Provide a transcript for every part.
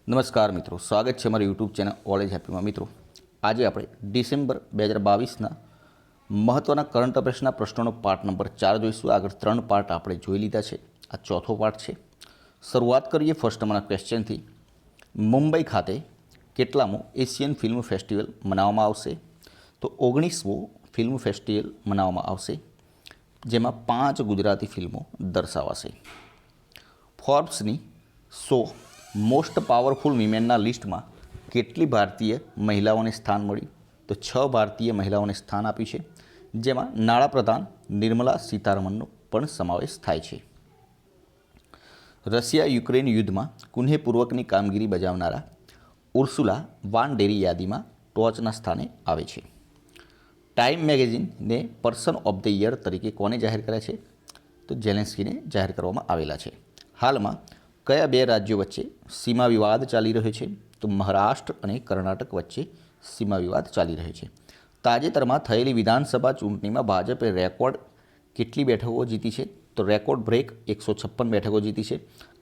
નમસ્કાર મિત્રો, સ્વાગત છે અમારી યુટ્યુબ ચેનલ ઓલેજ હેપીમાં. મિત્રો, આજે આપણે ડિસેમ્બર 2022ના મહત્ત્વના કરંટ અફેર્સના પ્રશ્નોનો પાર્ટ નંબર 4 જોઈશું. આગળ 3 પાર્ટ આપણે જોઈ લીધા છે, આ ચોથો પાર્ટ છે. શરૂઆત કરીએ ફર્સ્ટ નંબરના ક્વેશ્ચનથી. મુંબઈ ખાતે કેટલામો એશિયન ફિલ્મ ફેસ્ટિવલ મનાવવામાં આવશે? તો 19મો ફિલ્મ ફેસ્ટિવલ મનાવવામાં આવશે, જેમાં 5 ગુજરાતી ફિલ્મો દર્શાવાશે. ફોર્બ્સની 100 મોસ્ટ પાવરફુલ વિમેનના લિસ્ટમાં કેટલી ભારતીય મહિલાઓને સ્થાન મળ્યું? તો 6 ભારતીય મહિલાઓને સ્થાન આપ્યું છે, જેમાં નાણાપ્રધાન નિર્મલા સીતારમણનો પણ સમાવેશ થાય છે. રશિયા યુક્રેન યુદ્ધમાં કુનેહપૂર્વકની કામગીરી બજાવનારા ઉર્સુલા વાન ડેરી યાદીમાં ટોચના સ્થાને આવે છે. ટાઈમ મેગેઝિનને પર્સન ઓફ ધ યર તરીકે કોને જાહેર કર્યા છે? તો ઝેલેન્સ્કીને જાહેર કરવામાં આવેલા છે. હાલમાં કયા 2 રાજ્યો વચ્ચે સીમા વિવાદ ચાલી રહ્યો છે? તો મહારાષ્ટ્ર અને કર્ણાટક વચ્ચે સીમા વિવાદ ચાલી રહ્યો છે. તાજેતરમાં થયેલી વિધાનસભા ચૂંટણીમાં ભાજપે રેકોર્ડ કેટલી બેઠકો જીતી છે? તો રેકોર્ડ બ્રેક 156 બેઠકો જીતી છે.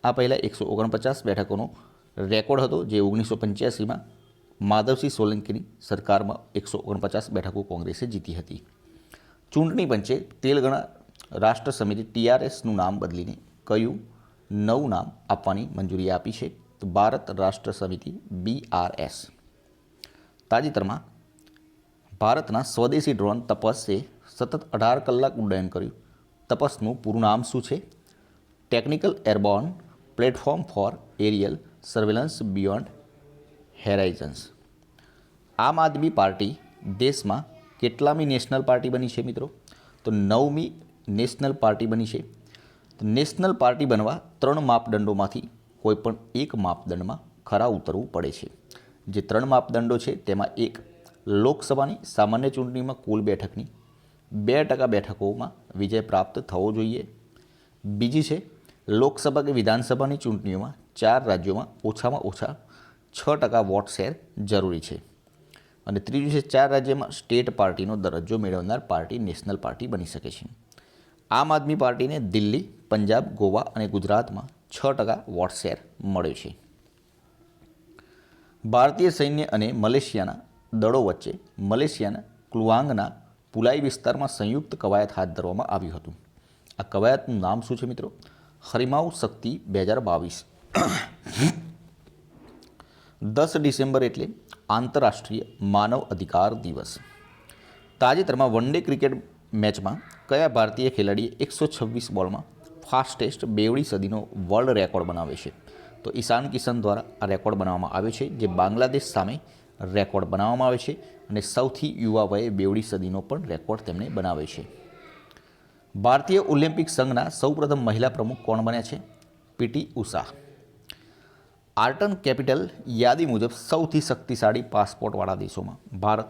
આ પહેલાં 149 બેઠકોનો રેકોર્ડ હતો, જે 1985માં માધવસિંહ સોલંકીની સરકારમાં 149 બેઠકો કોંગ્રેસે જીતી હતી. ચૂંટણી પંચે તેલંગાણા રાષ્ટ્ર સમિતિ TRSનું નામ બદલીને કયું નવું નામ આપવાની મંજૂરી આપી છે? તો ભારત રાષ્ટ્ર સમિતિ BRS. તાજેતરમાં ભારતના સ્વદેશી ડ્રોન તપસે સતત 18 કલાક ઉડ્ડયન કર્યું. તપસનું પૂરું નામ શું છે? Technical airborne platform for aerial surveillance beyond horizons. Aam Aadmi party દેશમાં કેટલામી નેશનલ પાર્ટી બની છે મિત્રો? તો 9મી નેશનલ પાર્ટી બની છે. નેશનલ પાર્ટી બનવા 3 માપદંડોમાંથી કોઈપણ એક માપદંડમાં ખરા ઉતરવું પડે છે. જે 3 માપદંડો છે તેમાં એક, લોકસભાની સામાન્ય ચૂંટણીમાં કુલ બેઠકની 2% બેઠકોમાં વિજય પ્રાપ્ત થવો જોઈએ. બીજી છે, લોકસભા કે વિધાનસભાની ચૂંટણીઓમાં 4 રાજ્યોમાં ઓછામાં ઓછા 6% વોટ શેર જરૂરી છે. અને ત્રીજું છે, 4 રાજ્યમાં સ્ટેટ પાર્ટીનો દરજ્જો મેળવનાર પાર્ટી નેશનલ પાર્ટી બની શકે છે. આમ આદમી પાર્ટીને દિલ્હી, પંજાબ, ગોવા અને ગુજરાતમાં 6% વોટ શેર મળ્યો છે. ભારતીય સૈન્ય અને મલેશિયાના દળો વચ્ચે મલેશિયાના ક્લુઆંગના પુલાઈ વિસ્તારમાં સંયુક્ત કવાયત હાથ ધરવામાં આવ્યું હતું. આ કવાયતનું નામ શું છે મિત્રો? હરિમાઉ શક્તિ 2022. 10 ડિસેમ્બર એટલે આંતરરાષ્ટ્રીય માનવ અધિકાર દિવસ. તાજેતરમાં વન ડે ક્રિકેટ મેચમાં કયા ભારતીય ખેલાડીએ 126 બોલમાં ફાસ્ટેસ્ટ બેવડી સદીનો વર્લ્ડ રેકોર્ડ બનાવ્યો છે? તો ઈશાન કિશન દ્વારા આ રેકોર્ડ બનાવવામાં આવ્યો છે, જે બાંગ્લાદેશ સામે રેકોર્ડ બનાવવામાં આવે છે અને સૌથી યુવા વયે બેવડી સદીનો પણ રેકોર્ડ તેમણે બનાવ્યો છે. ભારતીય ઓલિમ્પિક સંઘના સૌપ્રથમ મહિલા પ્રમુખ કોણ બન્યા છે? PT ઉષા. આર્ટન કેપિટલ યાદી મુજબ સૌથી શક્તિશાળી પાસપોર્ટવાળા દેશોમાં ભારત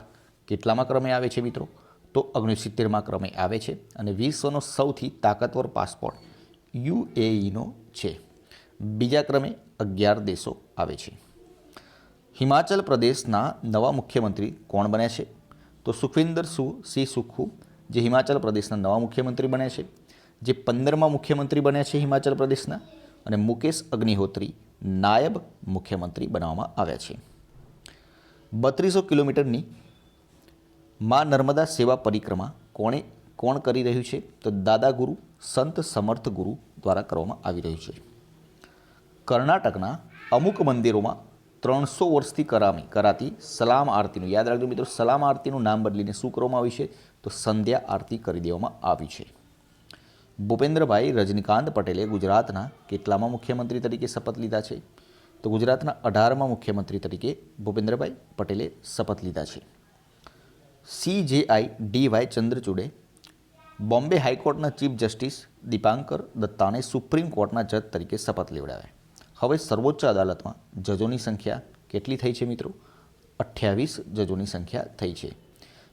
કેટલામાં ક્રમે આવે છે મિત્રો? તો 69માં ક્રમે આવે છે અને વિશ્વનો સૌથી તાકાતવર પાસપોર્ટ UAEનો છે. બીજા ક્રમે 11 દેશો આવે છે. હિમાચલ પ્રદેશના નવા મુખ્યમંત્રી કોણ બન્યા છે? તો સુખવિન્દર સિંહ સુખુ, જે હિમાચલ પ્રદેશના નવા મુખ્યમંત્રી બન્યા છે, જે 15મા મુખ્યમંત્રી બન્યા છે હિમાચલ પ્રદેશના. અને મુકેશ અગ્નિહોત્રી નાયબ મુખ્યમંત્રી બનાવવામાં આવ્યા છે. 3200 કિલોમીટરની માં નર્મદા સેવા પરિક્રમા કોણ કરી રહ્યું છે? તો દાદા ગુરુ સંત સમર્થ ગુરુ દ્વારા કરવામાં આવી રહ્યું છે. કર્ણાટકના અમુક મંદિરોમાં 300 વર્ષથી કરાતી સલામ આરતીનું, યાદ રાખજો મિત્રો, સલામ આરતીનું નામ બદલીને શું કરવામાં આવ્યું છે? તો સંધ્યા આરતી કરી દેવામાં આવી છે. ભૂપેન્દ્રભાઈ રજનીકાંત પટેલે ગુજરાતના કેટલામાં મુખ્યમંત્રી તરીકે શપથ લીધા છે? તો ગુજરાતના 18મા મુખ્યમંત્રી તરીકે ભૂપેન્દ્રભાઈ પટેલે શપથ લીધા છે. CJI DY ચંદ્રચૂડે બોમ્બે હાઈકોર્ટના ચીફ જસ્ટિસ દીપાંકર દત્તાને સુપ્રીમ કોર્ટના જજ તરીકે શપથ લેવડાવ્યા. હવે સર્વોચ્ચ અદાલતમાં જજોની સંખ્યા કેટલી થઈ છે મિત્રો? 28 જજોની સંખ્યા થઈ છે.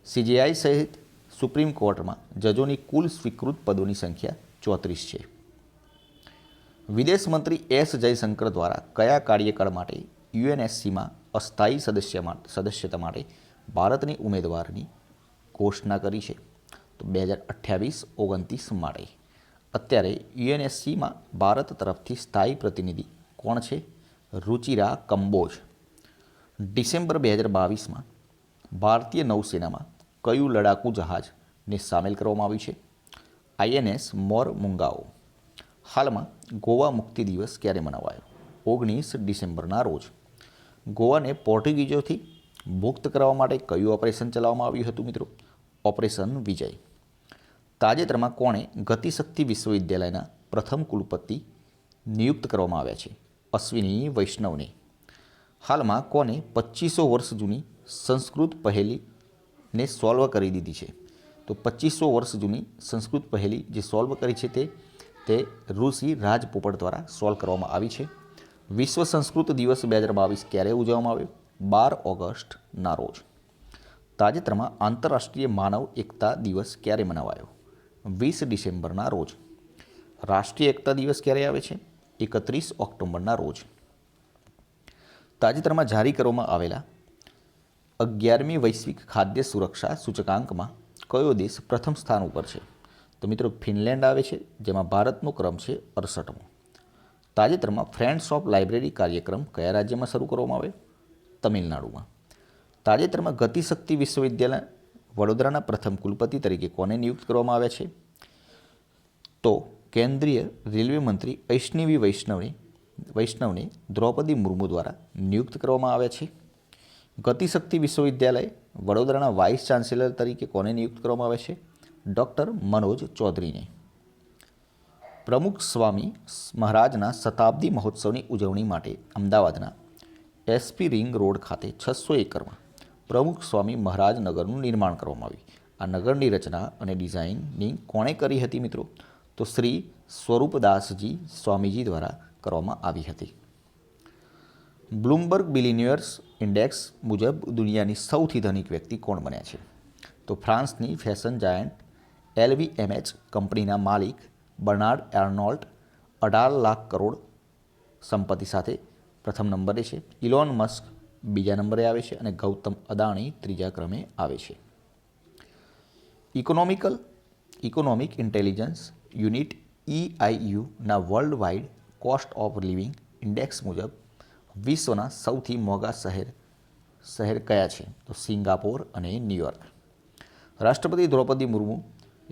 CJI સહિત સુપ્રીમ કોર્ટમાં જજોની કુલ સ્વીકૃત પદોની સંખ્યા 34 છે. વિદેશ મંત્રી S જયશંકર દ્વારા કયા કાર્યકાળ માટે UNSCમાં અસ્થાયી સદસ્યતા માટે ભારતની ઉમેદવારની ઘોષણા કરી છે? તો 2028-29 માટે. અત્યારે UNSCમાં ભારત તરફથી સ્થાયી પ્રતિનિધિ કોણ છે? રુચિરા કંબોજ. ડિસેમ્બર 2022માં ભારતીય નૌસેનામાં કયું લડાકુ જહાજને સામેલ કરવામાં આવ્યું છે? INS મોરમુંગાઓ. હાલમાં ગોવા મુક્તિ દિવસ ક્યારે મનાવાયો? 19 ડિસેમ્બરના રોજ. ગોવાને પોર્ટુગીઝોથી મુક્ત કરવા માટે કયું ઓપરેશન ચલાવવામાં આવ્યું હતું મિત્રો? ઓપરેશન વિજય. તાજેતરમાં કોણે ગતિશક્તિ વિશ્વવિદ્યાલયના પ્રથમ કુલપતિ નિયુક્ત કરવામાં આવ્યા છે? અશ્વિની વૈષ્ણવને. હાલમાં કોને 2500 વર્ષ જૂની સંસ્કૃત પહેલીને સોલ્વ કરી દીધી છે? તો 2500 વર્ષ જૂની સંસ્કૃત પહેલી જે સોલ્વ કરી છે તે ઋષિ રાજપોપટ દ્વારા સોલ્વ કરવામાં આવી છે. વિશ્વ સંસ્કૃત દિવસ 2022 ક્યારે ઉજવવામાં આવ્યો? 12 ઓગસ્ટના રોજ. તાજેતરમાં આંતરરાષ્ટ્રીય માનવ એકતા દિવસ ક્યારે મનાવાયો? 20 ડિસેમ્બરના રોજ. રાષ્ટ્રીય એકતા દિવસ ક્યારે આવે છે? 31 ઓક્ટોબરના રોજ. તાજેતરમાં જારી કરવામાં આવેલા 11મી વૈશ્વિક ખાદ્ય સુરક્ષા સૂચકાંકમાં કયો દેશ પ્રથમ સ્થાન ઉપર છે? તો મિત્રો ફિનલેન્ડ આવે છે, જેમાં ભારતનો ક્રમ છે 68મો. તાજેતરમાં ફ્રેન્ડ્સ ઓફ લાઇબ્રેરી કાર્યક્રમ કયા રાજ્યમાં શરૂ કરવામાં આવ્યો? તમિલનાડુમાં. તાજેતરમાં ગતિશક્તિ વિશ્વવિદ્યાલય વડોદરાના પ્રથમ કુલપતિ તરીકે કોને નિયુક્ત કરવામાં આવ્યા છે? તો કેન્દ્રીય રેલવે મંત્રી અશ્વિની વૈષ્ણવને દ્રૌપદી મુર્મુ દ્વારા નિયુક્ત કરવામાં આવ્યા છે. ગતિશક્તિ વિશ્વવિદ્યાલય વડોદરાના વાઇસ ચાન્સેલર તરીકે કોને નિયુક્ત કરવામાં આવ્યા છે? ડૉક્ટર મનોજ ચૌધરીને. પ્રમુખ સ્વામી મહારાજના શતાબ્દી મહોત્સવની ઉજવણી માટે અમદાવાદના SP રિંગ રોડ ખાતે 600 એકરમાં પ્રમુખ સ્વામી મહારાજ નગરનું નિર્માણ કરવામાં આવ્યું. આ નગરની રચના અને ડિઝાઇનિંગ કોણે કરી હતી મિત્રો? તો શ્રી સ્વરૂપદાસજી સ્વામીજી દ્વારા કરવામાં આવી હતી. બ્લૂમબર્ગ બિલિયનિયર્સ ઇન્ડેક્સ મુજબ દુનિયાની સૌથી ધનિક વ્યક્તિ કોણ બન્યા છે? તો ફ્રાન્સની ફેશન જાયન્ટ LVMH કંપનીના માલિક બર્નાર્ડ આર્નોલ્ટ 18 લાખ કરોડ સંપત્તિ સાથે પ્રથમ નંબરે છે. ઇલોન મસ્ક બીજા નંબરે આવે છે અને ગૌતમ અદાણી ત્રીજા ક્રમે આવે છે. ઇકોનોમિક ઇન્ટેલિજન્સ યુનિટ EIUના worldwide cost of living index મુજબ વિશ્વના સૌથી મોંઘા શહેર કયા છે? તો સિંગાપોર અને ન્યૂયોર્ક. રાષ્ટ્રપતિ દ્રૌપદી મુર્મુ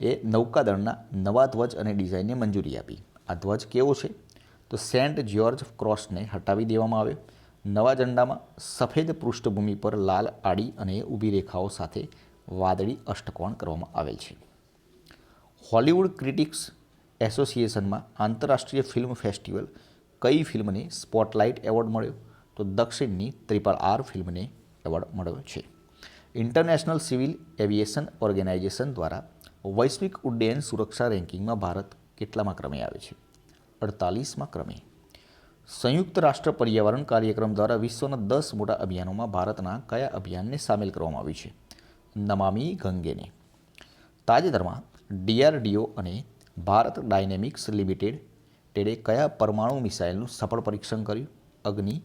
એ નૌકાદળના નવા ધ્વજ અને ડિઝાઇનને મંજૂરી આપી. આ ધ્વજ કેવો છે? તો સેન્ટ જ્યોર્જ ક્રોસને હટાવી દેવામાં આવ્યો. નવા ઝંડામાં સફેદ પૃષ્ઠભૂમિ પર લાલ આડી અને ઊભી રેખાઓ સાથે વાદળી અષ્ટકોણ કરવામાં આવેલ છે. હોલિવૂડ ક્રિટિક્સ એસોસિએશનમાં આંતરરાષ્ટ્રીય ફિલ્મ ફેસ્ટિવલ કઈ ફિલ્મને સ્પોટલાઇટ એવોર્ડ મળ્યો? તો દક્ષિણની RRR ફિલ્મને એવોર્ડ મળ્યો છે. ઇન્ટરનેશનલ સિવિલ એવિએશન ઓર્ગેનાઇઝેશન દ્વારા વૈશ્વિક ઉડ્ડયન સુરક્ષા રેન્કિંગમાં ભારત કેટલામાં ક્રમે આવે છે? 48મા ક્રમે. સંયુક્ત રાષ્ટ્ર પર્યાવરણ કાર્યક્રમ દ્વારા વિશ્વના 10 મોટા અભિયાનોમાં ભારતના કયા અભિયાનને સામેલ કરવામાં આવ્યું છે? નમામી ગંગેને. તાજેતરમાં DRDO અને ભારત ડાયનેમિક્સ લિમિટેડે કયા પરમાણુ મિસાઇલનું સફળ પરીક્ષણ કર્યું? અગ્નિ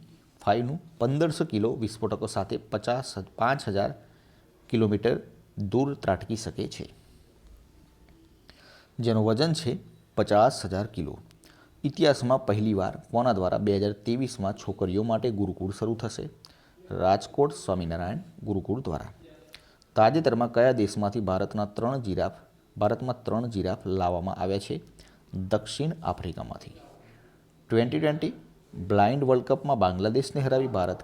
5નું 1500 કિલો વિસ્ફોટકો સાથે 5000 કિલોમીટર દૂર ત્રાટકી શકે છે, જેનું વજન છે 50,000 કિલો. ઇતિહાસમાં પહેલીવાર કોના દ્વારા 2023માં છોકરીઓ માટે ગુરુકુળ શરૂ થશે? રાજકોટ સ્વામિનારાયણ ગુરુકુળ દ્વારા. તાજેતરમાં કયા દેશમાંથી ભારતમાં 3 જીરાફ લાવવામાં આવ્યા છે? દક્ષિણ આફ્રિકામાંથી. 2020 બ્લાઇન્ડ વર્લ્ડ કપમાં બાંગ્લાદેશને હરાવી ભારત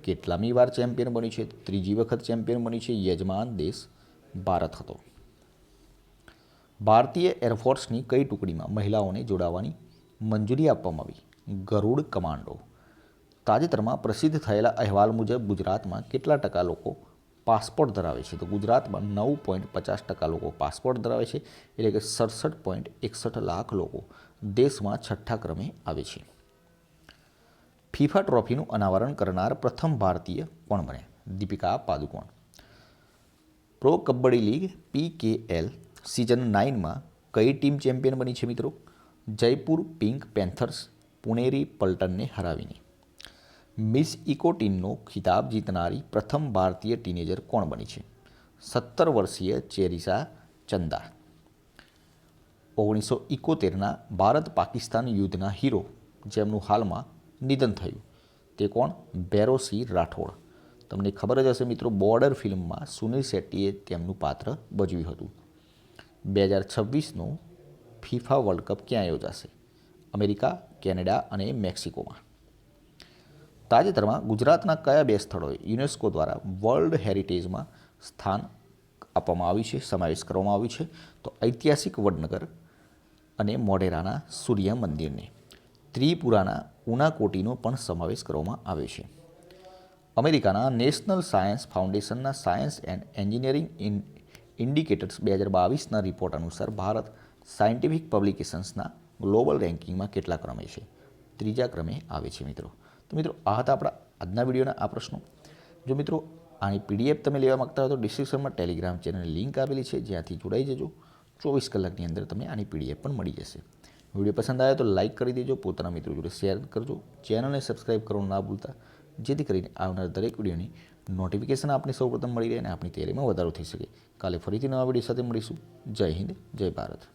કેટલામી વાર ચેમ્પિયન બન્યું છે? ત્રીજી વખત ચેમ્પિયન બન્યું છે. યજમાન દેશ ભારત હતો. ભારતીય એરફોર્સની કઈ ટુકડીમાં મહિલાઓને જોડાવાની મંજૂરી આપવામાં આવી? ગરુડ કમાન્ડો. તાજેતરમાં પ્રસિદ્ધ થયેલા અહેવાલ મુજબ ગુજરાતમાં કેટલા ટકા લોકો પાસપોર્ટ ધરાવે છે? તો ગુજરાતમાં 9.50% લોકો પાસપોર્ટ ધરાવે છે, એટલે કે 67.61 લાખ લોકો દેશમાં 6ઠ્ઠા ક્રમે આવે છે. ફિફા ટ્રોફીનું અનાવરણ કરનાર પ્રથમ ભારતીય કોણ બન્યા? Deepika Padukone. Pro kabaddi league PKL season 9માં કઈ ટીમ ચેમ્પિયન બની છે મિત્રો? જયપુર પિંક પેન્થર્સ પુણેરી પલ્ટનને હરાવીને. મિસ ઇકો ટીનનો ખિતાબ જીતનારી પ્રથમ ભારતીય ટીનેજર કોણ બની છે? 17 વર્ષીય ચેરિસા ચંદા. 1971ના ભારત પાકિસ્તાન યુદ્ધના હીરો જેમનું હાલમાં નિધન થયું તે કોણ? ભૈરોસિંહ રાઠોડ. તમને ખબર જ હશે મિત્રો, બોર્ડર ફિલ્મમાં સુનિલ શેટ્ટીએ તેમનું પાત્ર ભજવ્યું હતું. 2026નો ફિફા વર્લ્ડ કપ ક્યાં યોજાશે? અમેરિકા, કેનેડા અને મેક્સિકોમાં. તાજેતરમાં ગુજરાતના કયા 2 સ્થળોએ યુનેસ્કો દ્વારા વર્લ્ડ હેરિટેજમાં સ્થાન આપવામાં આવ્યું છે, સમાવેશ કરવામાં આવ્યું છે? તો ઐતિહાસિક વડનગર અને મોઢેરાના સૂર્ય મંદિરને. ત્રિપુરાના ઉનાકોટીનો પણ સમાવેશ કરવામાં આવ્યો છે. અમેરિકાના નેશનલ સાયન્સ ફાઉન્ડેશનના સાયન્સ એન્ડ એન્જિનિયરિંગ ઇન્ડિકેટર્સ 2022ના રિપોર્ટ અનુસાર ભારત સાયન્ટિફિક પબ્લિકેશન્સના ગ્લોબલ રેન્કિંગમાં કેટલા ક્રમે છે? 3જા ક્રમે આવે છે મિત્રો. તો મિત્રો આ હતા આપણા આજના વિડીયોના આ પ્રશ્નો. જો મિત્રો આની PDF તમે લેવા માગતા હોય તો ડિસ્ક્રિપ્શનમાં ટેલિગ્રામ ચેનલની લિંક આપેલી છે, જ્યાંથી જોડાઈ જજો. 24 કલાકની અંદર તમને આની PDF પણ મળી જશે. વિડીયો પસંદ આવે તો લાઇક કરી દેજો, પોતાના મિત્રો જોડે શેર કરજો, ચેનલને સબસ્ક્રાઈબ કરવાનું ના ભૂલતા, જેથી કરીને આવનાર દરેક વિડીયોની નોટિફિકેશન આપને સૌપ્રથમ મળી રહે અને આપણી તૈયારીમાં વધારો થઈ શકે. કાલે ફરીથી નવા વિડીયો સાથે મળીશું. જય હિન્દ, જય ભારત.